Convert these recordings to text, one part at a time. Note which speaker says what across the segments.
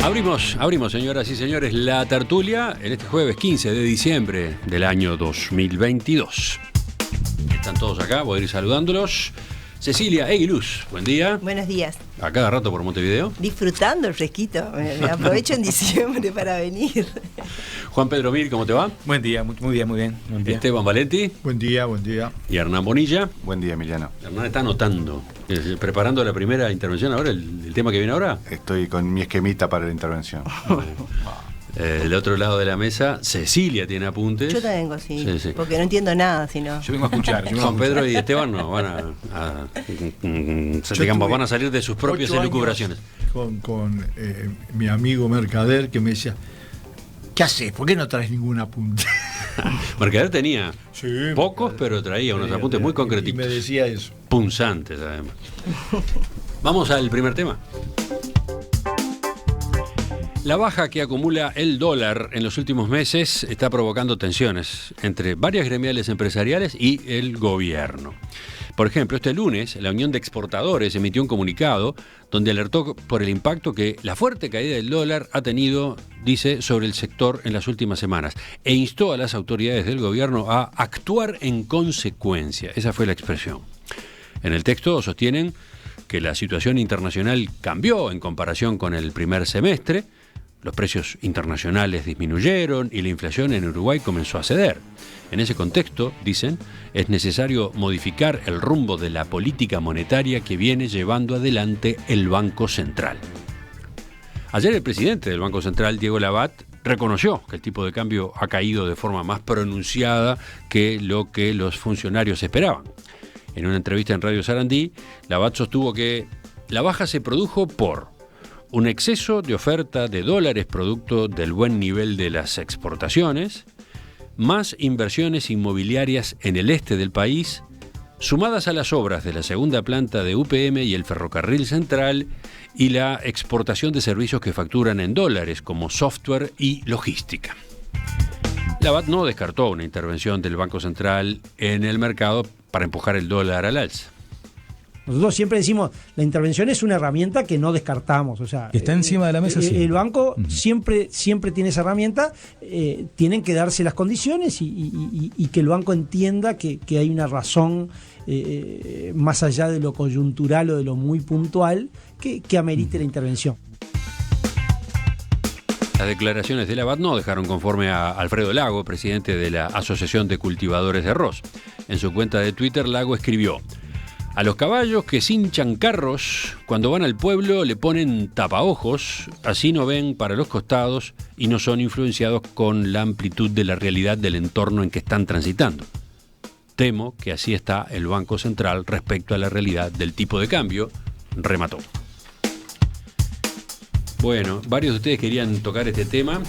Speaker 1: Abrimos, señoras y señores, la tertulia en este jueves 15 de diciembre del año 2022. Están todos acá, voy a ir saludándolos. Cecilia Eguiluz, buen día.
Speaker 2: Buenos días.
Speaker 1: A cada rato por Montevideo.
Speaker 2: Disfrutando el fresquito, me aprovecho en diciembre para venir.
Speaker 1: Juan Pedro Mir, ¿cómo te va?
Speaker 3: Buen día, muy bien. Buen día.
Speaker 1: Esteban Valenti.
Speaker 4: Buen día.
Speaker 1: Y Hernán Bonilla.
Speaker 5: Buen día, Emiliano.
Speaker 1: Hernán está anotando, preparando la primera intervención ahora, el tema que viene ahora.
Speaker 5: Estoy con mi esquemita para la intervención.
Speaker 1: Del otro lado de la mesa, Cecilia tiene apuntes.
Speaker 2: Yo también tengo, sí. Porque no entiendo nada, sino.
Speaker 3: Yo vengo a escuchar.
Speaker 1: Juan Pedro y Esteban no van van a salir de sus propias elucubraciones.
Speaker 4: Con mi amigo Mercader, que me decía, ¿qué haces? ¿Por qué no traes ningún apunte?
Speaker 1: Mercader tenía pocos, pero traía unos apuntes muy concretitos.
Speaker 4: Y me decía eso.
Speaker 1: Punzantes, además. Vamos al primer tema. La baja que acumula el dólar en los últimos meses está provocando tensiones entre varias gremiales empresariales y el gobierno. Por ejemplo, este lunes, la Unión de Exportadores emitió un comunicado donde alertó por el impacto que la fuerte caída del dólar ha tenido, dice, sobre el sector en las últimas semanas, e instó a las autoridades del gobierno a actuar en consecuencia. Esa fue la expresión. En el texto sostienen que la situación internacional cambió en comparación con el primer semestre. Los precios internacionales disminuyeron y la inflación en Uruguay comenzó a ceder. En ese contexto, dicen, es necesario modificar el rumbo de la política monetaria que viene llevando adelante el Banco Central. Ayer el presidente del Banco Central, Diego Labat, reconoció que el tipo de cambio ha caído de forma más pronunciada que lo que los funcionarios esperaban. En una entrevista en Radio Sarandí, Labat sostuvo que la baja se produjo por un exceso de oferta de dólares producto del buen nivel de las exportaciones, más inversiones inmobiliarias en el este del país, sumadas a las obras de la segunda planta de UPM y el ferrocarril central y la exportación de servicios que facturan en dólares como software y logística. Labat no descartó una intervención del Banco Central en el mercado para empujar el dólar al alza.
Speaker 6: Nosotros siempre decimos, la intervención es una herramienta que no descartamos. O sea,
Speaker 3: está encima de la mesa, sí.
Speaker 6: El banco siempre tiene esa herramienta, tienen que darse las condiciones y que el banco entienda que hay una razón más allá de lo coyuntural o de lo muy puntual que amerite la intervención.
Speaker 1: Las declaraciones de Labat no dejaron conforme a Alfredo Lago, presidente de la Asociación de Cultivadores de Arroz. En su cuenta de Twitter, Lago escribió: a los caballos que cinchan carros, cuando van al pueblo le ponen tapaojos, así no ven para los costados y no son influenciados con la amplitud de la realidad del entorno en que están transitando. Temo que así está el Banco Central respecto a la realidad del tipo de cambio, remató. Bueno, varios de ustedes querían tocar este tema.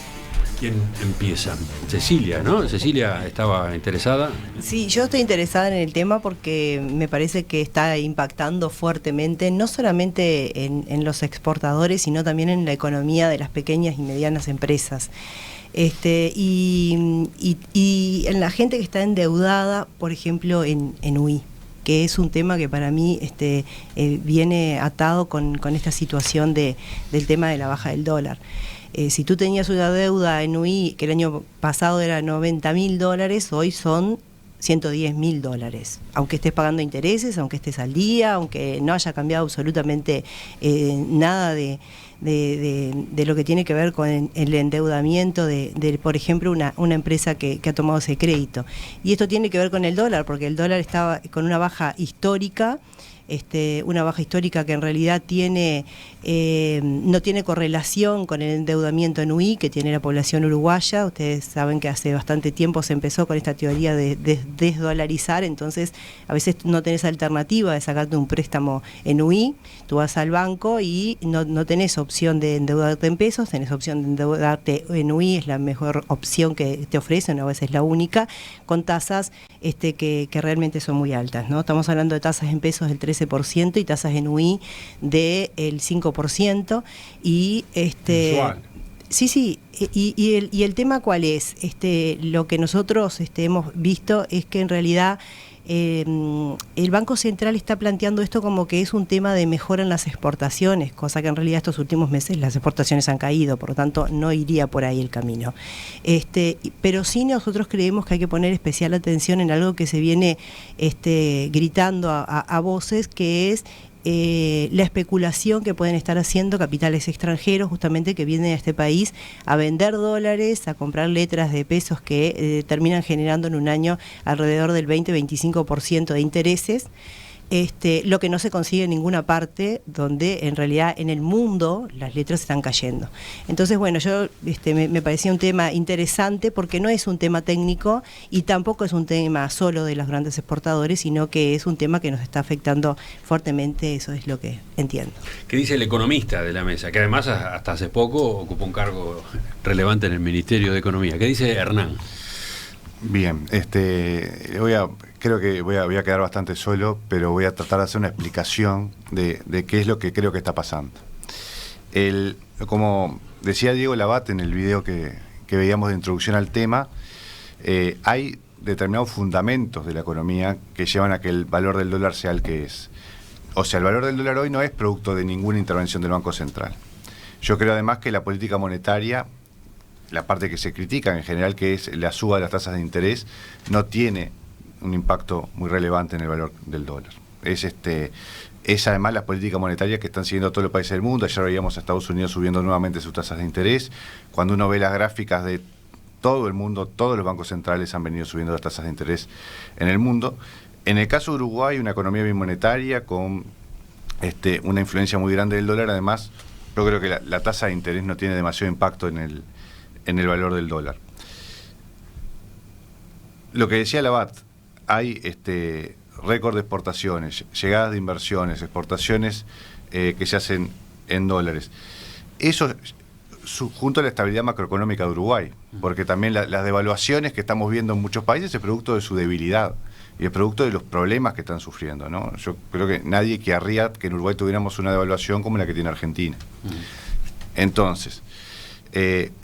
Speaker 1: ¿Quién empieza? Cecilia, ¿no? Cecilia estaba interesada.
Speaker 2: Sí, yo estoy interesada en el tema porque me parece que está impactando fuertemente, no solamente en los exportadores, sino también en la economía de las pequeñas y medianas empresas. Y en la gente que está endeudada, por ejemplo, en UI, que es un tema que para mí viene atado con esta situación del tema de la baja del dólar. Si tú tenías una deuda en UI que el año pasado era $90.000, hoy son $110.000. Aunque estés pagando intereses, aunque estés al día, aunque no haya cambiado absolutamente nada de lo que tiene que ver con el endeudamiento de por ejemplo, una empresa que ha tomado ese crédito. Y esto tiene que ver con el dólar, porque el dólar estaba con una baja histórica. Una baja histórica que en realidad no tiene correlación con el endeudamiento en UI que tiene la población uruguaya. Ustedes saben que hace bastante tiempo se empezó con esta teoría de desdolarizar, entonces a veces no tenés alternativa de sacarte un préstamo en UI, tú vas al banco y no tenés opción de endeudarte en pesos, tenés opción de endeudarte en UI, es la mejor opción que te ofrecen, a veces la única, con tasas que realmente son muy altas, ¿no? Estamos hablando de tasas en pesos del 13% y tasas en UI del 5%. Y
Speaker 4: Mensual.
Speaker 2: Sí, y el tema ¿cuál es? Lo que nosotros hemos visto es que en realidad el Banco Central está planteando esto como que es un tema de mejora en las exportaciones, cosa que en realidad estos últimos meses las exportaciones han caído, por lo tanto no iría por ahí el camino. Pero sí nosotros creemos que hay que poner especial atención en algo que se viene gritando a voces, que es la especulación que pueden estar haciendo capitales extranjeros justamente que vienen a este país a vender dólares, a comprar letras de pesos que terminan generando en un año alrededor del 20-25% de intereses. Lo que no se consigue en ninguna parte, donde en realidad en el mundo las letras están cayendo. Entonces, bueno, yo me parecía un tema interesante porque no es un tema técnico y tampoco es un tema solo de los grandes exportadores, sino que es un tema que nos está afectando fuertemente, eso es lo que entiendo.
Speaker 1: ¿Qué dice el economista de la mesa? Que además hasta hace poco ocupó un cargo relevante en el Ministerio de Economía. ¿Qué dice Hernán?
Speaker 5: Bien, creo que voy a quedar bastante solo, pero voy a tratar de hacer una explicación de qué es lo que creo que está pasando. Como decía Diego Labat en el video que veíamos de introducción al tema, hay determinados fundamentos de la economía que llevan a que el valor del dólar sea el que es. O sea, el valor del dólar hoy no es producto de ninguna intervención del Banco Central. Yo creo además que la política monetaria, la parte que se critica en general, que es la suba de las tasas de interés, no tiene un impacto muy relevante en el valor del dólar. Es además la política monetaria que están siguiendo todos los países del mundo. Ayer veíamos a Estados Unidos subiendo nuevamente sus tasas de interés. Cuando uno ve las gráficas de todo el mundo, todos los bancos centrales han venido subiendo las tasas de interés en el mundo. En el caso de Uruguay, una economía bimonetaria con una influencia muy grande del dólar. Además, yo creo que la tasa de interés no tiene demasiado impacto en el valor del dólar. Lo que decía Labat, hay récord de exportaciones, llegadas de inversiones, exportaciones que se hacen en dólares. Eso junto a la estabilidad macroeconómica de Uruguay, porque también las devaluaciones que estamos viendo en muchos países es producto de su debilidad y es producto de los problemas que están sufriendo, ¿no? Yo creo que nadie querría que en Uruguay tuviéramos una devaluación como la que tiene Argentina. Entonces,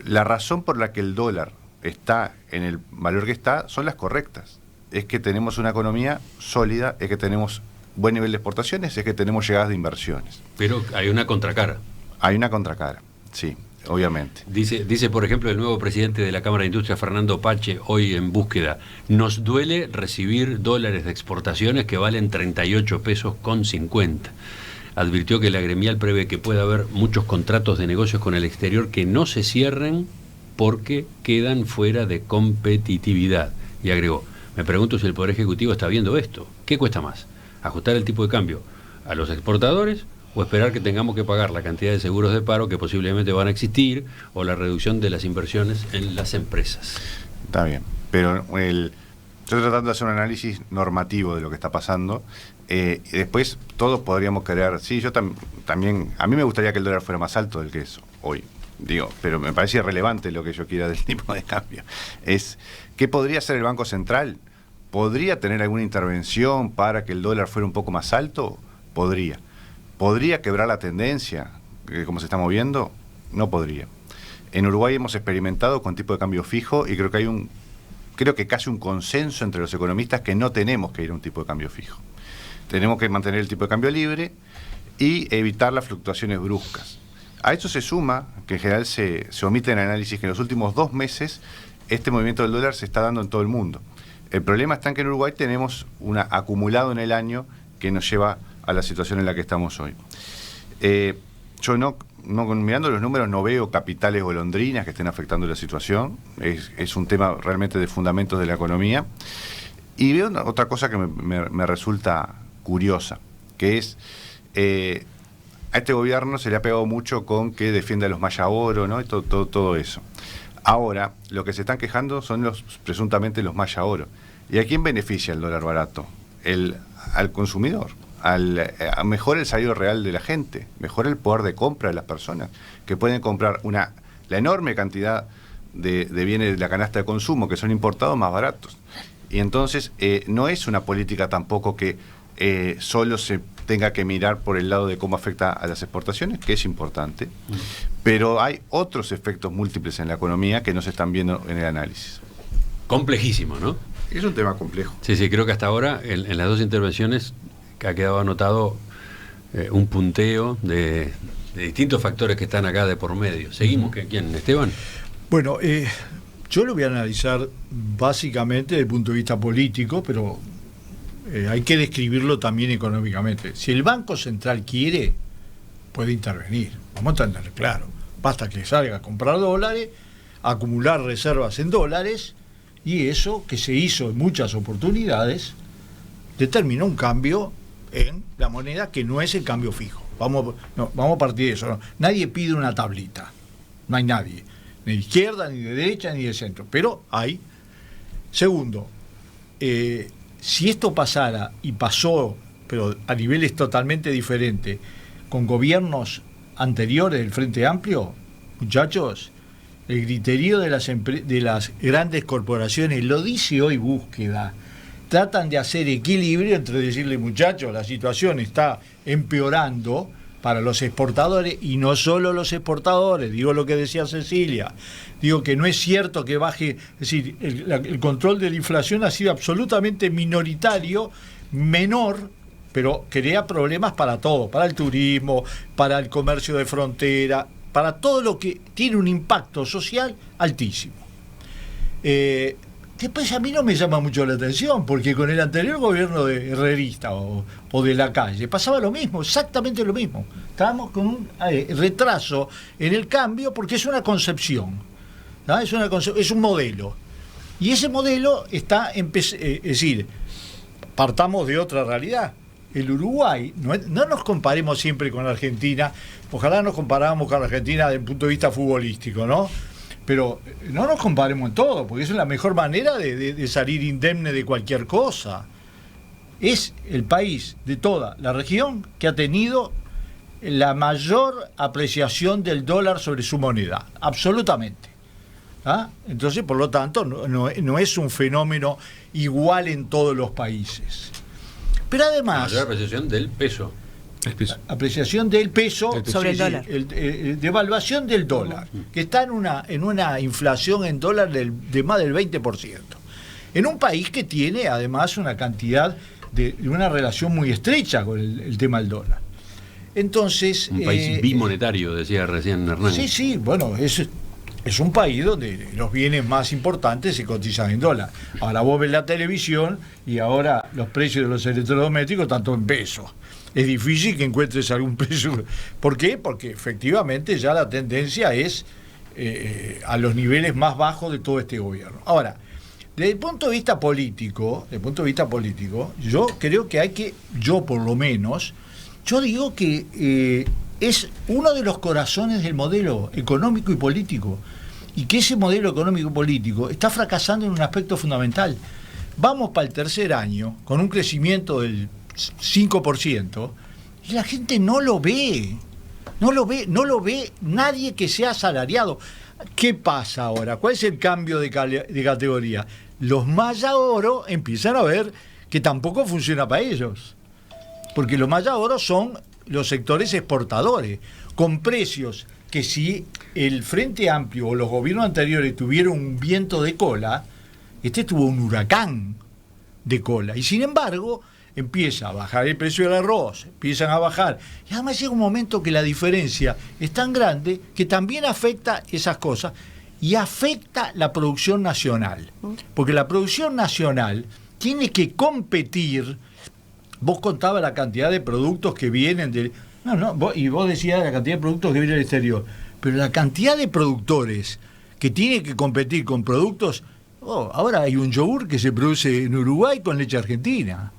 Speaker 5: la razón por la que el dólar está en el valor que está son las correctas. Es que tenemos una economía sólida, es que tenemos buen nivel de exportaciones, es que tenemos llegadas de inversiones.
Speaker 1: Pero hay una contracara.
Speaker 5: Hay una contracara, sí, obviamente.
Speaker 1: Dice, por ejemplo, el nuevo presidente de la Cámara de Industria, Fernando Pache, hoy en Búsqueda: nos duele recibir dólares de exportaciones que valen 38 pesos con 50. Advirtió que la gremial prevé que pueda haber muchos contratos de negocios con el exterior que no se cierren porque quedan fuera de competitividad. Y agregó: me pregunto si el Poder Ejecutivo está viendo esto. ¿Qué cuesta más? ¿Ajustar el tipo de cambio a los exportadores o esperar que tengamos que pagar la cantidad de seguros de paro que posiblemente van a existir o la reducción de las inversiones en las empresas?
Speaker 5: Está bien, pero yo estoy tratando de hacer un análisis normativo de lo que está pasando. Y después todos podríamos querer, sí, yo también, a mí me gustaría que el dólar fuera más alto del que es hoy, pero me parece irrelevante lo que yo quiera del tipo de cambio. ¿Qué podría hacer el Banco Central? ¿Podría tener alguna intervención para que el dólar fuera un poco más alto? Podría. ¿Podría quebrar la tendencia, como se está moviendo? No podría. En Uruguay hemos experimentado con tipo de cambio fijo y creo que casi un consenso entre los economistas que no tenemos que ir a un tipo de cambio fijo. Tenemos que mantener el tipo de cambio libre y evitar las fluctuaciones bruscas. A eso se suma, que en general se omite en el análisis, que en los últimos 2 meses este movimiento del dólar se está dando en todo el mundo. El problema está en que en Uruguay tenemos acumulado en el año que nos lleva a la situación en la que estamos hoy. Yo mirando los números no veo capitales golondrinas que estén afectando la situación. Es un tema realmente de fundamentos de la economía. Y veo otra cosa que me resulta curiosa, que es a este gobierno se le ha pegado mucho con que defiende a los Maya Oro, ¿no? Y todo eso. Ahora, lo que se están quejando son presuntamente los Maya Oro. ¿Y a quién beneficia el dólar barato? Al consumidor. Mejora el salario real de la gente, mejora el poder de compra de las personas, que pueden comprar la enorme cantidad de bienes de la canasta de consumo que son importados más baratos. Y entonces no es una política tampoco que solo se tenga que mirar por el lado de cómo afecta a las exportaciones, que es importante, pero hay otros efectos múltiples en la economía que no se están viendo en el análisis.
Speaker 1: Complejísimo, ¿no?
Speaker 5: Es un tema complejo.
Speaker 1: Sí, creo que hasta ahora, en las dos intervenciones, que ha quedado anotado un punteo de distintos factores que están acá de por medio. Seguimos, ¿quién? ¿Esteban?
Speaker 4: Bueno, yo lo voy a analizar básicamente desde el punto de vista político, pero hay que describirlo también económicamente. Si el Banco Central quiere, puede intervenir. Vamos a tener claro. Basta que salga a comprar dólares, acumular reservas en dólares, y eso que se hizo en muchas oportunidades determinó un cambio en la moneda que no es el cambio fijo. Vamos a partir de eso. ¿No? Nadie pide una tablita. No hay nadie. Ni de izquierda, ni de derecha, ni de centro. Pero hay. Segundo, si esto pasara, y pasó, pero a niveles totalmente diferentes, con gobiernos anteriores del Frente Amplio, muchachos, el griterío de las grandes corporaciones, lo dice hoy Búsqueda, tratan de hacer equilibrio entre decirle, muchachos, la situación está empeorando para los exportadores, y no solo los exportadores, digo lo que decía Cecilia, digo que no es cierto que baje, es decir, el control de la inflación ha sido absolutamente minoritario, menor, pero crea problemas para todo, para el turismo, para el comercio de frontera, para todo lo que tiene un impacto social altísimo. Después a mí no me llama mucho la atención, porque con el anterior gobierno de herrerista o de Lacalle pasaba lo mismo, exactamente lo mismo. Estábamos con un retraso en el cambio porque es una concepción, ¿no? Es un modelo. Y ese modelo está, es decir, partamos de otra realidad. El Uruguay, no nos comparemos siempre con Argentina, ojalá nos comparáramos con Argentina desde el punto de vista futbolístico, ¿no? Pero no nos comparemos en todo, porque esa es la mejor manera de salir indemne de cualquier cosa. Es el país de toda la región que ha tenido la mayor apreciación del dólar sobre su moneda, absolutamente. ¿Ah? Entonces, por lo tanto, no es un fenómeno igual en todos los países. Pero además...
Speaker 1: La mayor apreciación del peso.
Speaker 4: Apreciación del peso
Speaker 2: sobre el dólar.
Speaker 4: Devaluación del dólar, que está en una inflación en dólar de más del 20%. En un país que tiene además una cantidad de una relación muy estrecha con el tema del dólar. Entonces...
Speaker 1: Un país bimonetario, decía recién Hernán.
Speaker 4: Sí, bueno, es un país donde los bienes más importantes se cotizan en dólar. Ahora vos ves la televisión y ahora los precios de los electrodomésticos tanto en pesos. Es difícil que encuentres algún precio. ¿Por qué? Porque efectivamente ya la tendencia es a los niveles más bajos de todo este gobierno. Ahora, desde el punto de vista político, yo creo que yo por lo menos, yo digo que es uno de los corazones del modelo económico y político, y que ese modelo económico y político está fracasando en un aspecto fundamental. Vamos para el tercer año con un crecimiento del 5%, y la gente no lo ve nadie que sea asalariado. ¿Qué pasa ahora? ¿Cuál es el cambio de categoría? Los Maya Oro empiezan a ver que tampoco funciona para ellos, porque los Maya Oro son los sectores exportadores, con precios que si el Frente Amplio o los gobiernos anteriores tuvieron un viento de cola, este tuvo un huracán de cola, y sin embargo empieza a bajar el precio del arroz, empiezan a bajar, y además llega un momento que la diferencia es tan grande que también afecta esas cosas y afecta la producción nacional, porque la producción nacional tiene que competir. Vos contabas la cantidad de productos que vienen del... y vos decías la cantidad de productos que vienen del exterior, pero la cantidad de productores que tienen que competir con productos... ahora hay un yogur que se produce en Uruguay con leche argentina.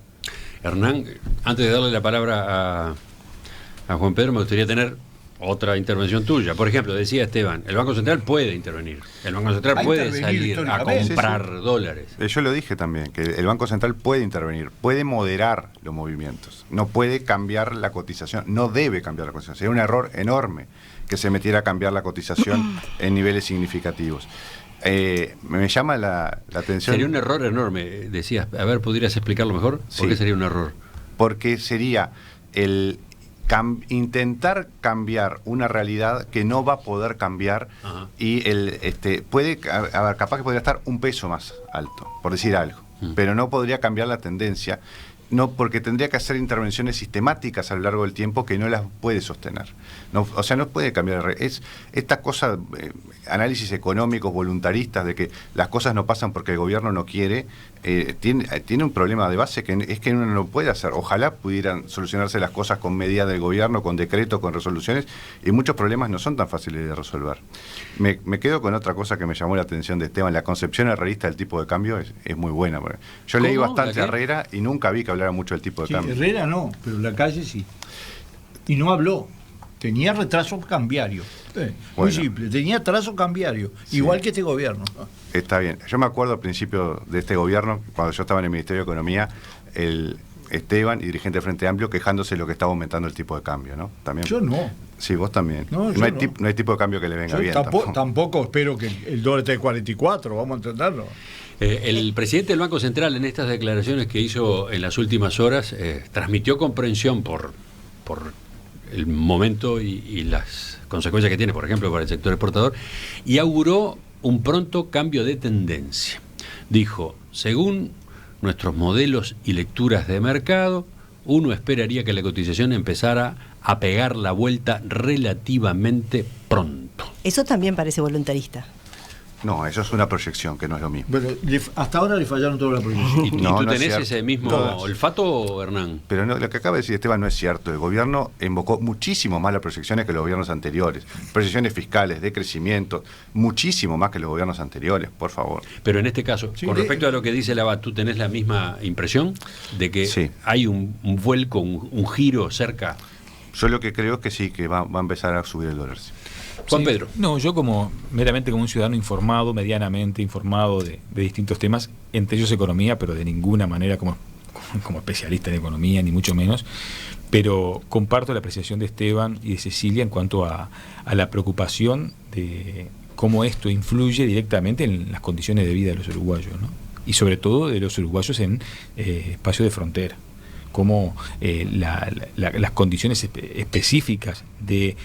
Speaker 1: Hernán, antes de darle la palabra a Juan Pedro, me gustaría tener otra intervención tuya. Por ejemplo, decía Esteban, el Banco Central puede intervenir. El Banco Central puede salir a comprar dólares.
Speaker 5: Yo lo dije también, que el Banco Central puede intervenir, puede moderar los movimientos, no puede cambiar la cotización, no debe cambiar la cotización. Sería un error enorme que se metiera a cambiar la cotización en niveles significativos. Me llama la atención.
Speaker 1: Sería un error enorme, decías. A ver, ¿pudieras explicarlo mejor? ¿Por qué sería un error?
Speaker 5: Porque sería el intentar cambiar una realidad que no va a poder cambiar. Ajá. Y capaz que podría estar un peso más alto, por decir algo. pero no podría cambiar la tendencia. No, porque tendría que hacer intervenciones sistemáticas a lo largo del tiempo que no las puede sostener. No, o sea, no puede cambiar. Es esta cosa, análisis económicos voluntaristas de que las cosas no pasan porque el gobierno no quiere, tiene un problema de base que es que uno no puede hacer. Ojalá pudieran solucionarse las cosas con medidas del gobierno, con decretos, con resoluciones, y muchos problemas no son tan fáciles de resolver. Me quedo con otra cosa que me llamó la atención de Esteban. La concepción herrerista del tipo de cambio es muy buena. Yo leí bastante a Herrera y nunca vi que hablara mucho del tipo de cambio.
Speaker 4: Herrera no, pero la calle sí. Y no habló. Tenía retraso cambiario. Muy simple, tenía atraso cambiario, sí. Igual que este gobierno.
Speaker 5: Está bien. Yo me acuerdo al principio de este gobierno, cuando yo estaba en el Ministerio de Economía, el Esteban y dirigente del Frente Amplio quejándose de lo que estaba aumentando el tipo de cambio, ¿no? También.
Speaker 4: Yo no.
Speaker 5: Sí, vos también. No hay tipo de cambio que le venga bien.
Speaker 4: Tampoco espero que el dólar esté 44, vamos a entenderlo.
Speaker 1: El presidente del Banco Central, en estas declaraciones que hizo en las últimas horas, transmitió comprensión por el momento y las consecuencias que tiene, por ejemplo, para el sector exportador, y auguró un pronto cambio de tendencia. Dijo, según nuestros modelos y lecturas de mercado, uno esperaría que la cotización empezara a pegar la vuelta relativamente pronto.
Speaker 2: Eso también parece voluntarista.
Speaker 5: No, eso es una proyección, que no es lo mismo.
Speaker 4: Pero hasta ahora le fallaron toda la proyección.
Speaker 1: ¿Y tú tenés ese mismo olfato, Hernán?
Speaker 5: Pero no, lo que acaba de decir Esteban no es cierto. El gobierno invocó muchísimo más las proyecciones que los gobiernos anteriores. Proyecciones fiscales, de crecimiento, muchísimo más que los gobiernos anteriores, por favor.
Speaker 1: Pero en este caso, sí, con respecto a lo que dice Labat, ¿tú tenés la misma impresión de que hay un vuelco, un giro cerca?
Speaker 5: Yo lo que creo es que sí, que va a empezar a subir el dólar. Sí.
Speaker 1: Juan Pedro.
Speaker 3: No, yo meramente como un ciudadano informado, medianamente informado de distintos temas, entre ellos economía, pero de ninguna manera como especialista en economía, ni mucho menos, pero comparto la apreciación de Esteban y de Cecilia en cuanto a la preocupación de cómo esto influye directamente en las condiciones de vida de los uruguayos, ¿no? Y sobre todo de los uruguayos en espacio de frontera. Cómo las condiciones específicas de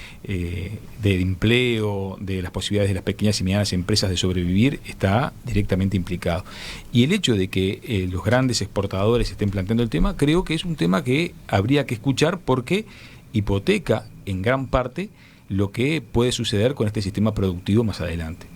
Speaker 3: empleo, de las posibilidades de las pequeñas y medianas empresas de sobrevivir, está directamente implicado. Y el hecho de que los grandes exportadores estén planteando el tema, creo que es un tema que habría que escuchar porque hipoteca en gran parte lo que puede suceder con este sistema productivo más adelante.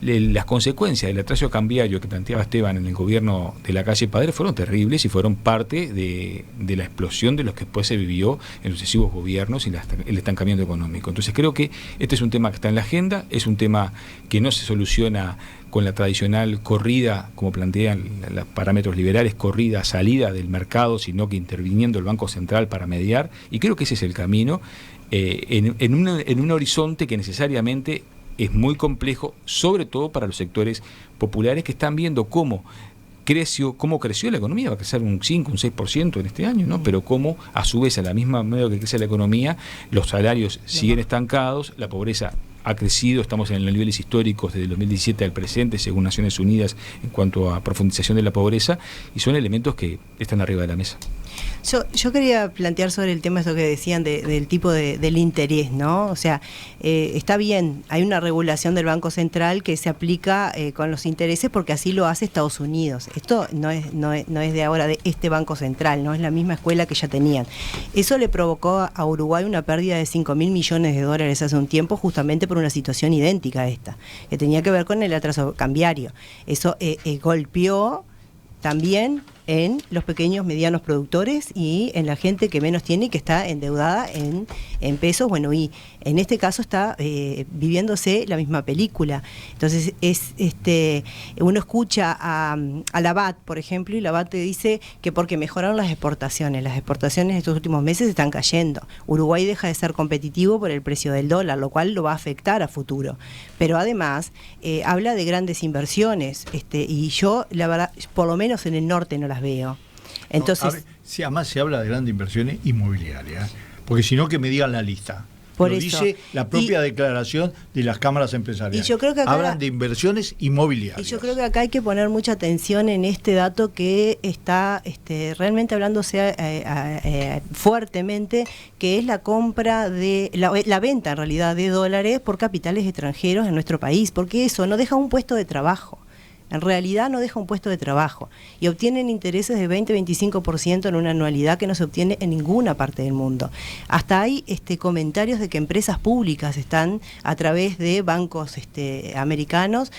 Speaker 3: Las consecuencias del atraso cambiario que planteaba Esteban en el gobierno de la calle Padre fueron terribles y fueron parte de la explosión de lo que después se vivió en sucesivos gobiernos y el estancamiento económico. Entonces creo que este es un tema que está en la agenda, es un tema que no se soluciona con la tradicional corrida, como plantean los parámetros liberales, corrida, salida del mercado, sino que interviniendo el Banco Central para mediar, y creo que ese es el camino, en un horizonte que necesariamente es muy complejo, sobre todo para los sectores populares que están viendo cómo creció la economía, va a crecer un 5, un 6% en este año, ¿no? Pero cómo a su vez a la misma medida que crece la economía, los salarios siguen estancados, la pobreza ha crecido, estamos en los niveles históricos desde el 2017 al presente, según Naciones Unidas, en cuanto a profundización de la pobreza, y son elementos que están arriba de la mesa.
Speaker 2: Yo quería plantear sobre el tema esto que decían del tipo del interés, ¿no? O sea, está bien, hay una regulación del Banco Central que se aplica con los intereses porque así lo hace Estados Unidos. Esto no es de ahora de este Banco Central, no es la misma escuela que ya tenían. Eso le provocó a Uruguay una pérdida de 5.000 millones de dólares hace un tiempo, justamente por una situación idéntica a esta, que tenía que ver con el atraso cambiario. Eso golpeó también en los pequeños, medianos productores y en la gente que menos tiene y que está endeudada en pesos. Bueno, y en este caso está viviéndose la misma película. Entonces, uno escucha a Labat, por ejemplo, y Labat te dice que porque mejoraron las exportaciones estos últimos meses están cayendo. Uruguay deja de ser competitivo por el precio del dólar, lo cual lo va a afectar a futuro. Pero además, habla de grandes inversiones, y yo, la verdad, por lo menos en el norte no las veo. Entonces,
Speaker 4: además se habla de grandes inversiones inmobiliarias, porque si no, que me digan la lista. Lo dice la propia declaración de las cámaras empresariales.
Speaker 2: Y yo creo que acá
Speaker 4: hablan de inversiones inmobiliarias.
Speaker 2: Y yo creo que acá hay que poner mucha atención en este dato que está realmente hablándose fuertemente, que es la compra de la venta en realidad de dólares por capitales extranjeros en nuestro país, porque eso no deja un puesto de trabajo. en realidad no deja un puesto de trabajo y obtienen intereses de 20-25% en una anualidad que no se obtiene en ninguna parte del mundo. Hasta hay comentarios de que empresas públicas están a través de bancos americanos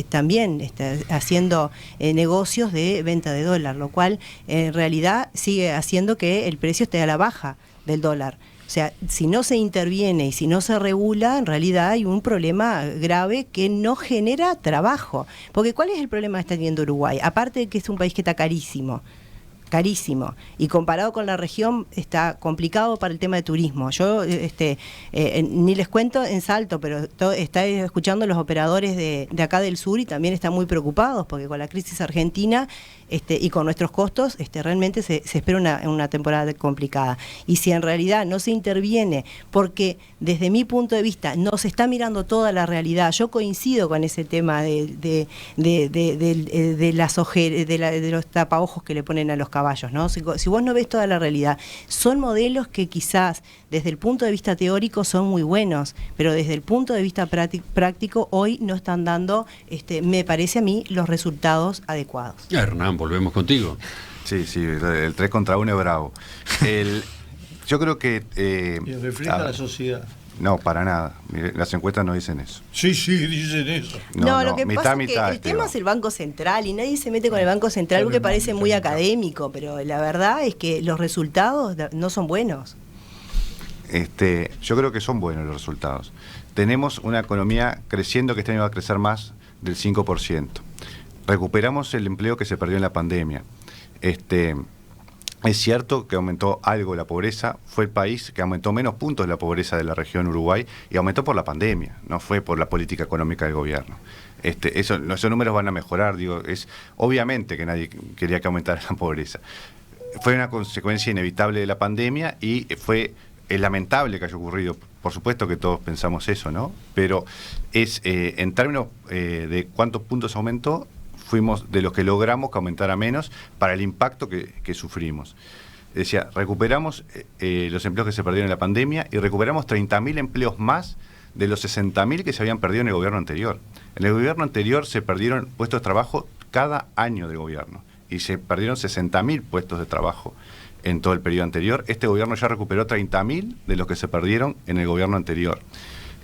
Speaker 2: también haciendo negocios de venta de dólar, lo cual en realidad sigue haciendo que el precio esté a la baja del dólar. O sea, si no se interviene y si no se regula, en realidad hay un problema grave que no genera trabajo. Porque ¿cuál es el problema que está teniendo Uruguay? Aparte de que es un país que está carísimo, y comparado con la región está complicado para el tema de turismo. Yo ni les cuento en Salto, pero está escuchando los operadores de acá del sur y también están muy preocupados porque con la crisis argentina y con nuestros costos realmente se espera una temporada complicada. Y si en realidad no se interviene, porque desde mi punto de vista no se está mirando toda la realidad, yo coincido con ese tema de las ojeras, de los tapaojos que le ponen a los caballos, ¿no? Si vos no ves toda la realidad, son modelos que quizás desde el punto de vista teórico son muy buenos, pero desde el punto de vista práctico hoy no están dando, me parece a mí, los resultados adecuados.
Speaker 1: Hernán, volvemos contigo.
Speaker 5: Sí, el 3 contra 1 es bravo. Yo creo que...
Speaker 4: y refleja la sociedad.
Speaker 5: No, para nada. Mire, las encuestas no dicen eso.
Speaker 4: Sí, dicen eso.
Speaker 2: No, lo que pasa es que el tema es el Banco Central y nadie se mete con el Banco Central porque parece muy académico, pero la verdad es que los resultados no son buenos.
Speaker 5: Yo creo que son buenos los resultados. Tenemos una economía creciendo que este año va a crecer más del 5%. Recuperamos el empleo que se perdió en la pandemia. Es cierto que aumentó algo la pobreza, fue el país que aumentó menos puntos la pobreza de la región Uruguay y aumentó por la pandemia, no fue por la política económica del gobierno. Esos números van a mejorar, obviamente que nadie quería que aumentara la pobreza. Fue una consecuencia inevitable de la pandemia y es lamentable que haya ocurrido, por supuesto que todos pensamos eso, ¿no? Pero en términos de cuántos puntos aumentó, fuimos de los que logramos que aumentara menos para el impacto que sufrimos. Decía, recuperamos los empleos que se perdieron en la pandemia y recuperamos 30.000 empleos más de los 60.000 que se habían perdido en el gobierno anterior. En el gobierno anterior se perdieron puestos de trabajo cada año del gobierno y se perdieron 60.000 puestos de trabajo en todo el periodo anterior. Este gobierno ya recuperó 30.000 de los que se perdieron en el gobierno anterior.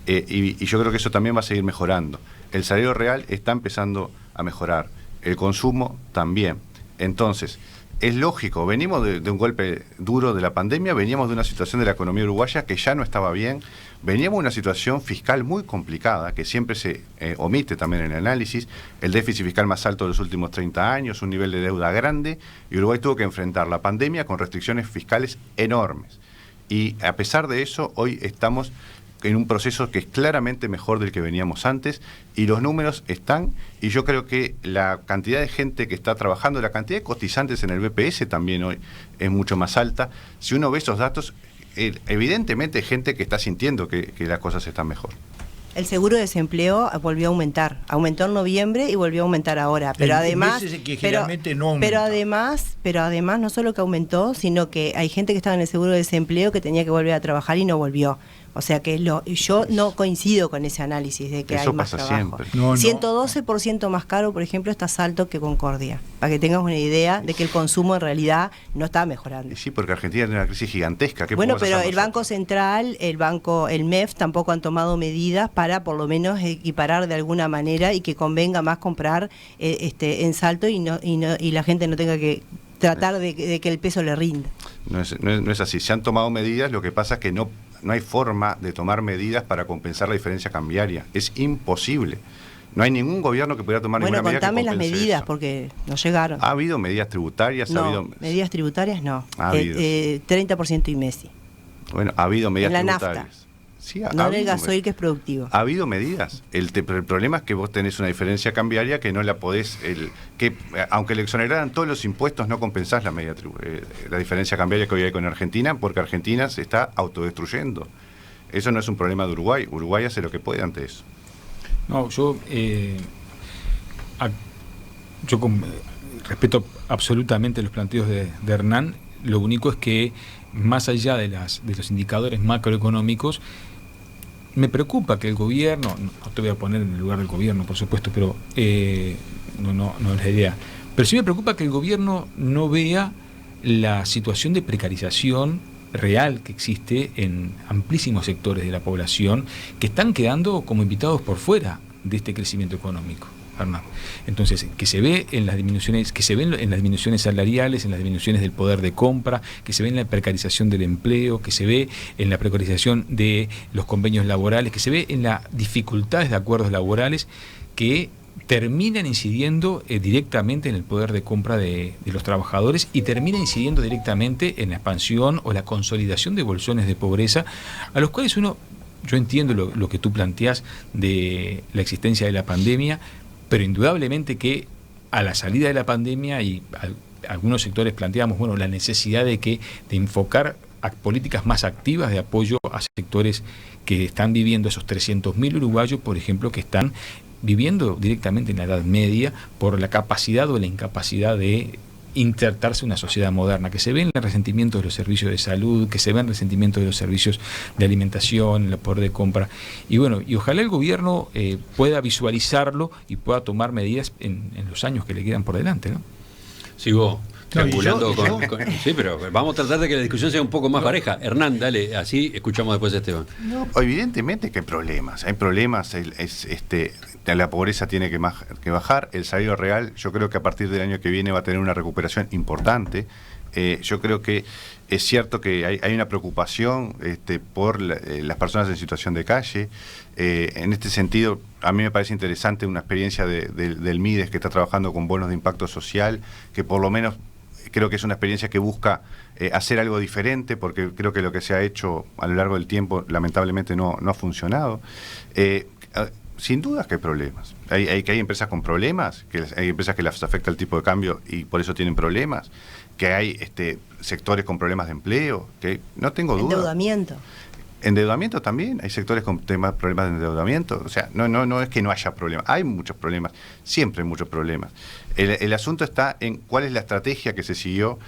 Speaker 5: Y yo creo que eso también va a seguir mejorando. El salario real está empezando a mejorar, el consumo también. Entonces, es lógico, venimos de un golpe duro de la pandemia, veníamos de una situación de la economía uruguaya que ya no estaba bien, veníamos de una situación fiscal muy complicada, que siempre se omite también en el análisis, el déficit fiscal más alto de los últimos 30 años, un nivel de deuda grande, y Uruguay tuvo que enfrentar la pandemia con restricciones fiscales enormes. Y a pesar de eso, hoy estamos en un proceso que es claramente mejor del que veníamos antes y los números están, y yo creo que la cantidad de gente que está trabajando, la cantidad de cotizantes en el BPS también hoy es mucho más alta. Si uno ve esos datos, evidentemente hay gente que está sintiendo que las cosas están mejor.
Speaker 2: El seguro de desempleo volvió a aumentar, aumentó en noviembre y volvió a aumentar ahora, pero además, pero además no solo que aumentó, sino que hay gente que estaba en el seguro de desempleo que tenía que volver a trabajar y no volvió. O sea que yo no coincido con ese análisis de que
Speaker 5: eso
Speaker 2: hay más
Speaker 5: pasa
Speaker 2: trabajo.
Speaker 5: Siempre.
Speaker 2: 112% más caro, por ejemplo, está Salto que Concordia, para que tengas una idea de que el consumo en realidad no está mejorando.
Speaker 5: Sí, porque Argentina tiene una crisis gigantesca.
Speaker 2: Bueno, pero el Banco Central, el MEF tampoco han tomado medidas para por lo menos equiparar de alguna manera y que convenga más comprar en Salto y la gente no tenga que tratar de que el peso le rinda.
Speaker 5: No es así. Se han tomado medidas, lo que pasa es que no hay forma de tomar medidas para compensar la diferencia cambiaria. Es imposible. No hay ningún gobierno que pudiera tomar ninguna medida que compense
Speaker 2: las medidas,
Speaker 5: eso.
Speaker 2: Porque no llegaron.
Speaker 5: ¿Ha habido medidas tributarias?
Speaker 2: Medidas tributarias no.
Speaker 5: Ha habido.
Speaker 2: 30% y Messi.
Speaker 5: Bueno, ha habido medidas
Speaker 2: en la
Speaker 5: tributarias.
Speaker 2: nafta.
Speaker 5: Sí,
Speaker 2: no en el gasoil, que es productivo.
Speaker 5: Ha habido medidas. El problema es que vos tenés una diferencia cambiaria que no la podés... aunque le exoneraran todos los impuestos, no compensás la diferencia cambiaria que hoy hay con Argentina, porque Argentina se está autodestruyendo. Eso no es un problema de Uruguay. Uruguay hace lo que puede ante eso.
Speaker 3: No, yo respeto absolutamente los planteos de Hernán. Lo único es que, más allá de los indicadores macroeconómicos, me preocupa que el gobierno, no te voy a poner en el lugar del gobierno, por supuesto, pero no es la idea, pero sí me preocupa que el gobierno no vea la situación de precarización real que existe en amplísimos sectores de la población que están quedando como invitados por fuera de este crecimiento económico. Hernán. Entonces, que se ve en las disminuciones, que se ven en las disminuciones salariales, en las disminuciones del poder de compra, que se ve en la precarización del empleo, que se ve en la precarización de los convenios laborales, que se ve en las dificultades de acuerdos laborales que terminan incidiendo directamente en el poder de compra de los trabajadores y termina incidiendo directamente en la expansión o la consolidación de bolsones de pobreza, a los cuales yo entiendo lo que tú planteas de la existencia de la pandemia, pero indudablemente que a la salida de la pandemia y algunos sectores planteamos la necesidad de enfocar políticas más activas de apoyo a sectores que están viviendo, esos 300.000 uruguayos, por ejemplo, que están viviendo directamente en la Edad Media por la capacidad o la incapacidad de insertarse en una sociedad moderna, que se ve en el resentimiento de los servicios de salud, que se ve en el resentimiento de los servicios de alimentación, en el poder de compra. Y ojalá el gobierno pueda visualizarlo y pueda tomar medidas en los años que le quedan por delante, ¿no?
Speaker 1: Sigo triangulando
Speaker 4: con...
Speaker 1: Sí, pero vamos a tratar de que la discusión sea un poco más pareja. Hernán, dale, así escuchamos después a Esteban.
Speaker 5: No, evidentemente que hay problemas. La pobreza tiene que bajar. El salario real, yo creo que a partir del año que viene va a tener una recuperación importante. Yo creo que es cierto que hay una preocupación por las personas en situación de calle. En este sentido, a mí me parece interesante una experiencia del MIDES, que está trabajando con bonos de impacto social, que por lo menos creo que es una experiencia que busca hacer algo diferente, porque creo que lo que se ha hecho a lo largo del tiempo lamentablemente no ha funcionado. Sin duda que hay problemas. Hay empresas con problemas, que hay empresas que les afecta el tipo de cambio y por eso tienen problemas, que hay sectores con problemas de empleo, que no tengo duda. Endeudamiento también, hay sectores con problemas de endeudamiento. O sea, no es que no haya problemas, hay muchos problemas, siempre hay muchos problemas. El asunto está en cuál es la estrategia que se siguió,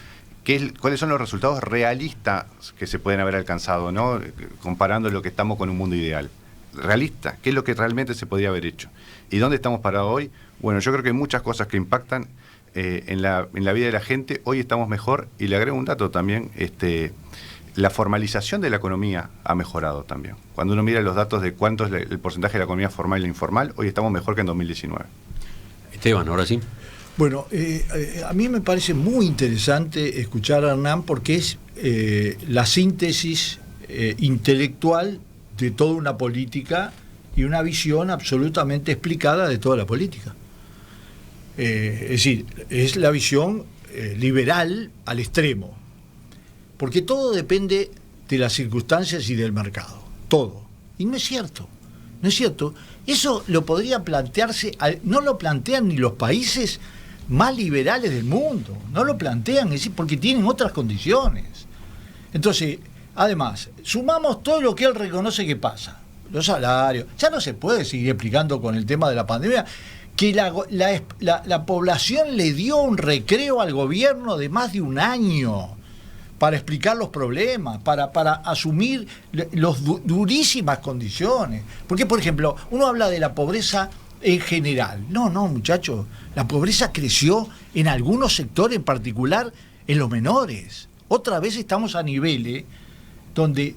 Speaker 5: cuáles son los resultados realistas que se pueden haber alcanzado, ¿no? Comparando lo que estamos con un mundo ideal. Realista, qué es lo que realmente se podría haber hecho. ¿Y dónde estamos parados hoy? Bueno, yo creo que hay muchas cosas que impactan en la vida de la gente. Hoy estamos mejor, y le agrego un dato también, la formalización de la economía ha mejorado también. Cuando uno mira los datos de cuánto es el porcentaje de la economía formal y la informal, hoy estamos mejor que en 2019.
Speaker 1: Esteban, ahora sí.
Speaker 4: Bueno, a mí me parece muy interesante escuchar a Hernán, porque es la síntesis intelectual de toda una política y una visión absolutamente explicada de toda la política. Es decir, es la visión liberal al extremo, porque todo depende de las circunstancias y del mercado, todo. Y no es cierto, no es cierto. Eso lo podría plantearse, no lo plantean ni los países más liberales del mundo, no lo plantean, es decir, porque tienen otras condiciones. Entonces, además, sumamos todo lo que él reconoce que pasa, los salarios. Ya no se puede seguir explicando con el tema de la pandemia que la población le dio un recreo al gobierno de más de un año para explicar los problemas, para asumir las durísimas condiciones. Porque, por ejemplo, uno habla de la pobreza en general. No, muchachos, la pobreza creció en algunos sectores, en particular en los menores. Otra vez estamos a niveles donde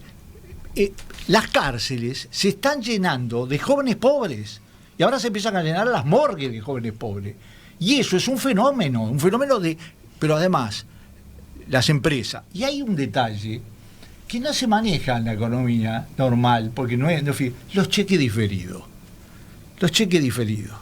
Speaker 4: las cárceles se están llenando de jóvenes pobres, y ahora se empiezan a llenar las morgues de jóvenes pobres. Y eso es un fenómeno de... Pero además, las empresas. Y hay un detalle que no se maneja en la economía normal, porque no es los cheques diferidos. Los cheques diferidos.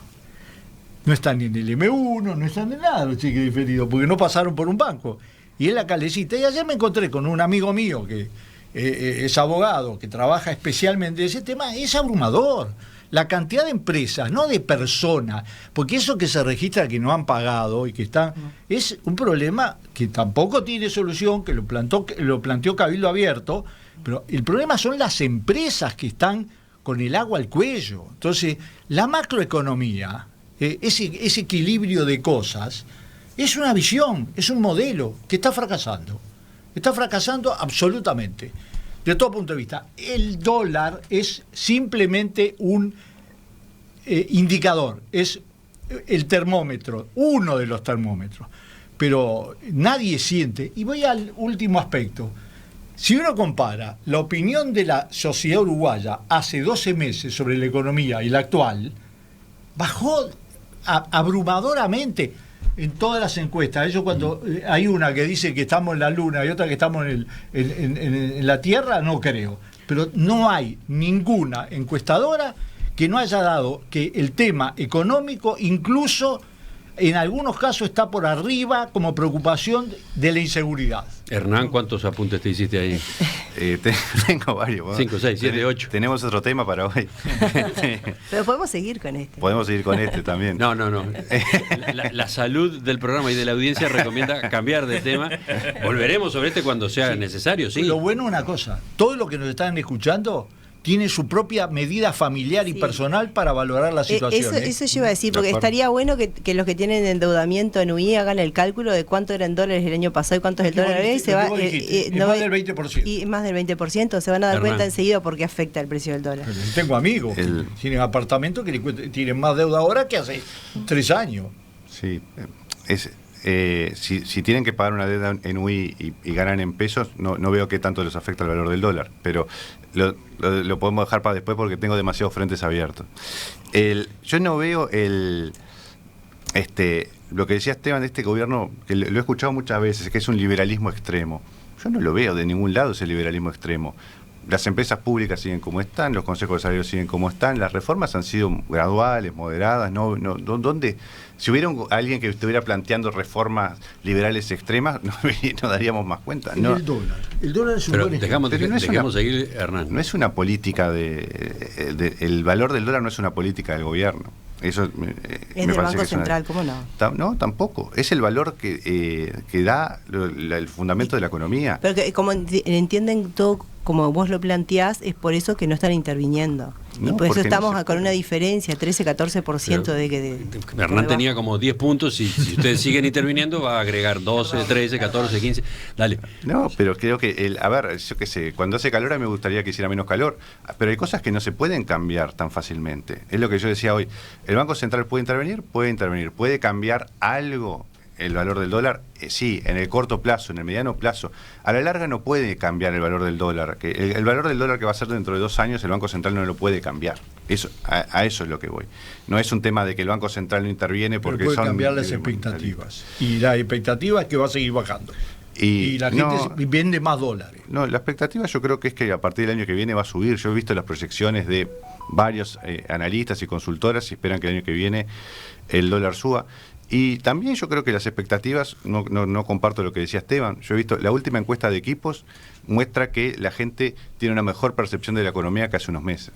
Speaker 4: No están ni en el M1, no están en nada los cheques diferidos, porque no pasaron por un banco. Y es la calecita. Y ayer me encontré con un amigo mío que es abogado, que trabaja especialmente en ese tema. Es abrumador. La cantidad de empresas, no de personas, porque eso que se registra que no han pagado y que están, es un problema que tampoco tiene solución, que lo planteó Cabildo Abierto, pero el problema son las empresas que están con el agua al cuello. Entonces, la macroeconomía, ese equilibrio de cosas, es una visión, es un modelo que está fracasando absolutamente. de todo punto de vista. El dólar es simplemente un indicador, es el termómetro, uno de los termómetros. Pero nadie siente, y voy al último aspecto. Si uno compara la opinión de la sociedad uruguaya hace 12 meses sobre la economía y la actual, bajó abrumadoramente en todas las encuestas. Eso cuando hay una que dice que estamos en la luna y otra que estamos en la Tierra, no creo. Pero no hay ninguna encuestadora que no haya dado que el tema económico incluso en algunos casos está por arriba como preocupación de la inseguridad.
Speaker 1: Hernán, ¿cuántos apuntes te hiciste ahí?
Speaker 5: Tengo varios.
Speaker 1: 5, 6, 7, 8.
Speaker 5: Tenemos otro tema para hoy.
Speaker 2: Pero podemos seguir con este.
Speaker 5: Podemos seguir con este también.
Speaker 1: No. La salud del programa y de la audiencia recomienda cambiar de tema. Volveremos sobre este cuando sea necesario, sí.
Speaker 4: Lo bueno es una cosa, todo lo que nos están escuchando tiene su propia medida familiar y personal para valorar la situación.
Speaker 2: Eso yo iba a decir, porque estaría bueno que los que tienen endeudamiento en UI hagan el cálculo de cuánto era en dólares el año pasado y cuánto es el dólar hoy.
Speaker 4: Es más del 20%.
Speaker 2: Y más del 20%, se van a dar cuenta enseguida porque afecta el precio del dólar.
Speaker 4: Tengo amigos que tienen apartamentos que tienen más deuda ahora que hace 3 años.
Speaker 5: Sí, si tienen que pagar una deuda en UI y ganan en pesos, no veo qué tanto les afecta el valor del dólar, pero lo podemos dejar para después porque tengo demasiados frentes abiertos. Yo no veo lo que decía Esteban de este gobierno, que lo he escuchado muchas veces, que es un liberalismo extremo. Yo no lo veo de ningún lado ese liberalismo extremo. Las empresas públicas siguen como están, los consejos de salario siguen como están, las reformas han sido graduales, moderadas, ¿dónde? Si hubiera alguien que estuviera planteando reformas liberales extremas, no daríamos más cuenta.
Speaker 4: El dólar es un buen ejemplo.
Speaker 1: Dejamos seguir, Hernán.
Speaker 5: No es una política el valor del dólar no es una política del gobierno. Eso
Speaker 2: es del Banco Central, ¿cómo no?
Speaker 5: No, tampoco. Es el valor que da el fundamento de la economía.
Speaker 2: Pero que, como entienden todo, como vos lo planteás, es por eso que no están interviniendo. Y por eso estamos con una diferencia, 13-14% de que...
Speaker 1: Hernán tenía como 10 puntos y si ustedes siguen interviniendo va a agregar 12, 13, 14, 15. Dale.
Speaker 5: No, pero creo que, yo qué sé, cuando hace calor a mí me gustaría que hiciera menos calor, pero hay cosas que no se pueden cambiar tan fácilmente. Es lo que yo decía hoy. ¿El Banco Central puede intervenir? Puede intervenir. ¿Puede cambiar algo el valor del dólar? Sí, en el corto plazo, en el mediano plazo. A la larga no puede cambiar el valor del dólar. El valor del dólar que va a ser dentro de 2 años, el Banco Central no lo puede cambiar. A eso es lo que voy. No es un tema de que el Banco Central no interviene porque
Speaker 4: puede cambiar las expectativas. Y la expectativa es que va a seguir bajando. Y la gente vende más dólares.
Speaker 5: No, la expectativa yo creo que es que a partir del año que viene va a subir. Yo he visto las proyecciones de varios analistas y consultoras y esperan que el año que viene el dólar suba. Y también yo creo que las expectativas, no comparto lo que decía Esteban, yo he visto, la última encuesta de Equipos muestra que la gente tiene una mejor percepción de la economía que hace unos meses.